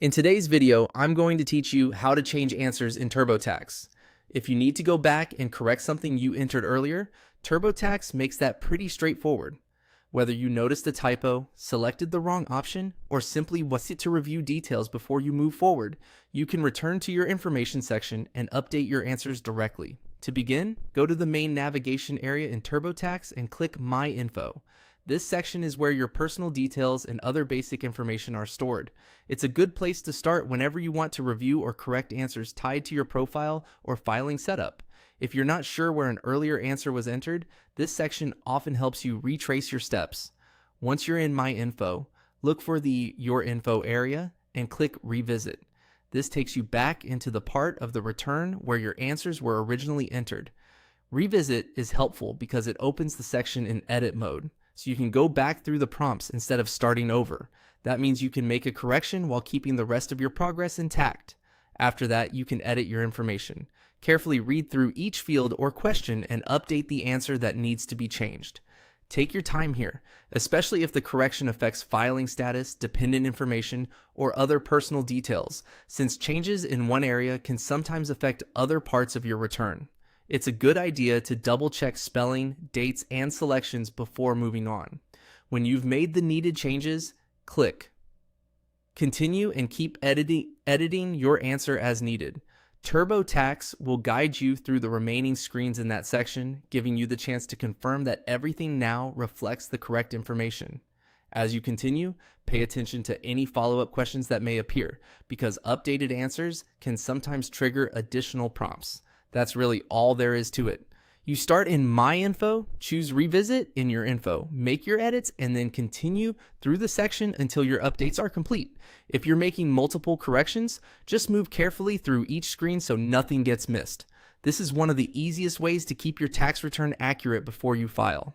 In today's video, I'm going to teach you how to change answers in TurboTax. If you need to go back and correct something you entered earlier, TurboTax makes that pretty straightforward. Whether you noticed a typo, selected the wrong option, or simply wanted to review details before you move forward, you can return to your information section and update your answers directly. To begin, go to the main navigation area in TurboTax and click My Info. This section is where your personal details and other basic information are stored. It's a good place to start whenever you want to review or correct answers tied to your profile or filing setup. If you're not sure where an earlier answer was entered, this section often helps you retrace your steps. Once you're in My Info, look for the Your Info area and click Revisit. This takes you back into the part of the return where your answers were originally entered. Revisit is helpful because it opens the section in edit mode, so you can go back through the prompts instead of starting over. That means you can make a correction while keeping the rest of your progress intact. After that, you can edit your information. Carefully read through each field or question and update the answer that needs to be changed. Take your time here, especially if the correction affects filing status, dependent information, or other personal details, since changes in one area can sometimes affect other parts of your return. It's a good idea to double-check spelling, dates, and selections before moving on. When you've made the needed changes, click Continue and keep editing your answer as needed. TurboTax will guide you through the remaining screens in that section, giving you the chance to confirm that everything now reflects the correct information. As you continue, pay attention to any follow-up questions that may appear, because updated answers can sometimes trigger additional prompts. That's really all there is to it. You start in My Info, choose Revisit in your info, make your edits, and then continue through the section until your updates are complete. If you're making multiple corrections, just move carefully through each screen so nothing gets missed. This is one of the easiest ways to keep your tax return accurate before you file.